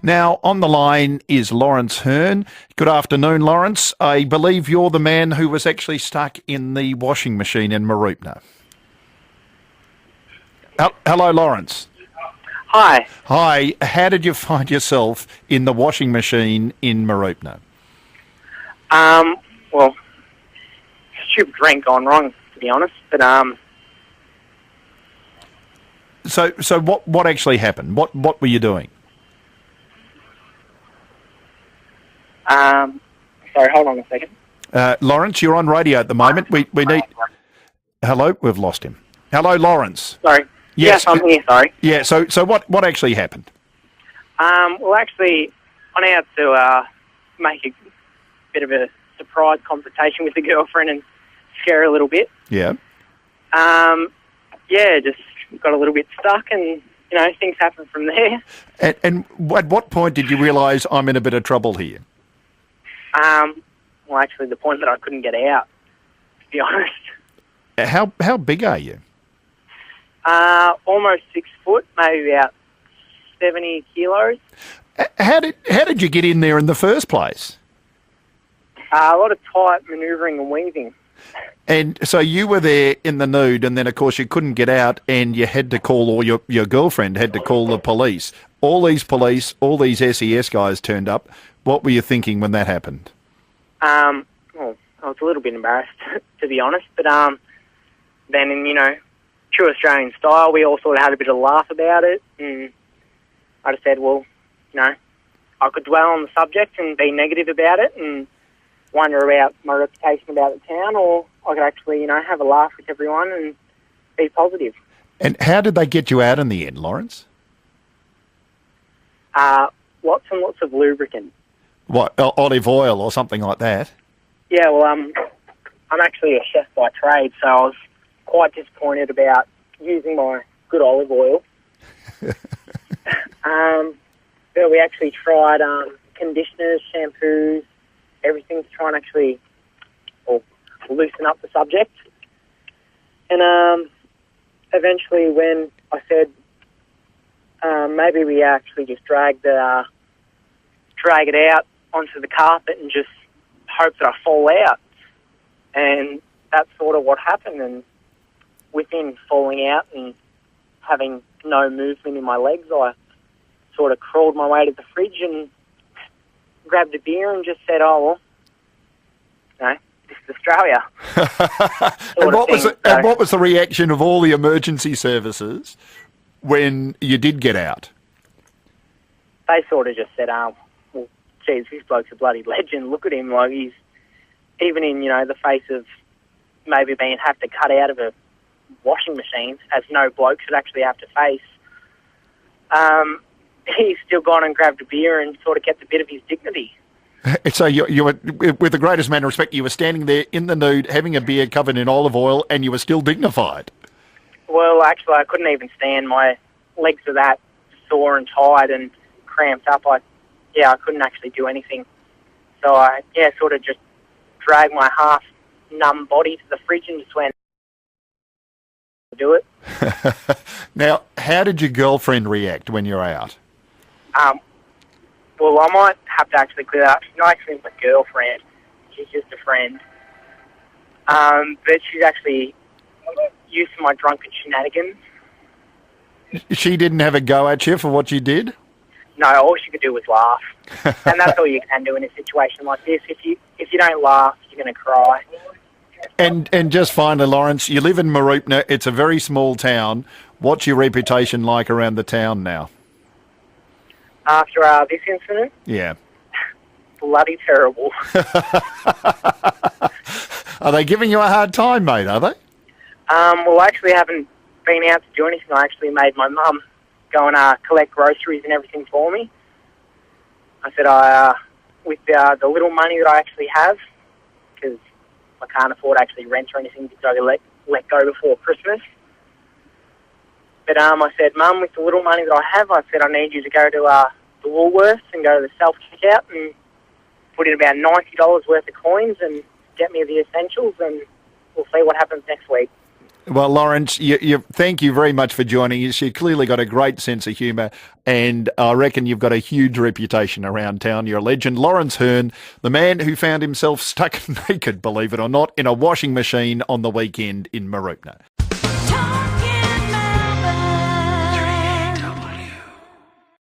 Now, on the line is Laurence Hearn. Good afternoon, Laurence. I believe you're the man who was actually stuck in the washing machine in Mooroopna. Hello, Laurence. Hi. Hi. How did you find yourself in the washing machine in Mooroopna? Well, stupid drink gone wrong, to be honest. But So what actually happened? What were you doing? sorry, hold on a second. Laurence, you're on radio at the moment. We need. Hello, we've lost him. Hello, Laurence. Sorry. Yes, I'm here. Sorry. Yeah. So what actually happened? Well, actually, I went out to make a bit of a surprise confrontation with the girlfriend and scare her a little bit. Yeah. Yeah, just got a little bit stuck, and things happen from there. And at what point did you realise I'm in a bit of trouble here? Well, actually, the point that I couldn't get out, to be honest. How big are you? Almost 6 foot, maybe about 70 kilos. How did you get in there in the first place? A lot of tight manoeuvring and weaving. And so you were there in the nude, and then of course you couldn't get out, and you had to call, or your girlfriend had to call the police. All these police, all these SES guys turned up. What were you thinking when that happened? Well, I was a little bit embarrassed, to be honest. But then in true Australian style, we all sort of had a bit of a laugh about it, and I just said, well, I could dwell on the subject and be negative about it and wonder about my reputation about the town, or I could actually, have a laugh with everyone and be positive. And how did they get you out in the end, Laurence? Lots and lots of lubricant. What, olive oil or something like that? Yeah, well, I'm actually a chef by trade, so I was quite disappointed about using my good olive oil. But we actually tried conditioners, shampoos, everything to try and actually loosen up the subject. And eventually when I said maybe we actually just drag it out onto the carpet and just hope that I fall out. And that's sort of what happened. And within falling out and having no movement in my legs, I sort of crawled my way to the fridge and grabbed a beer and just said, oh, well, this is Australia. And what was the reaction of all the emergency services when you did get out? They sort of just said, well, geez, this bloke's a bloody legend. Look at him. Like, he's, even in, the face of maybe have to cut out of a washing machine, as no bloke should actually have to face, he's still gone and grabbed a beer and sort of kept a bit of his dignity. So you were, with the greatest amount of respect, you were standing there in the nude, having a beer covered in olive oil, and you were still dignified. Well, actually, I couldn't even stand. My legs were that sore and tired and cramped up. I couldn't actually do anything. So I, sort of just dragged my half-numb body to the fridge and just went, do it. Now, how did your girlfriend react when you're out? Well, I might have to actually clear that up. She's not actually my girlfriend. She's just a friend. But she's actually used to my drunken shenanigans. She didn't have a go at you for what you did? No, all she could do was laugh. And that's all you can do in a situation like this. If you don't laugh, you're going to cry. And just finally, Laurence, you live in Mooroopna. It's a very small town. What's your reputation like around the town now? After this incident? Yeah. Bloody terrible. Are they giving you a hard time, mate, are they? Well, I actually haven't been out to do anything. I actually made my mum go and collect groceries and everything for me. I said, with the little money that I actually have, because I can't afford to actually rent or anything because I let go before Christmas. But I said, Mum, with the little money that I have, I said, I need you to go to the Woolworths and go to the self-checkout and put in about $90 worth of coins and get me the essentials, and we'll see what happens next week. Well, Laurence, thank you very much for joining us. You've clearly got a great sense of humour, and I reckon you've got a huge reputation around town. You're a legend. Laurence Hearn, the man who found himself stuck naked, believe it or not, in a washing machine on the weekend in Mooroopna.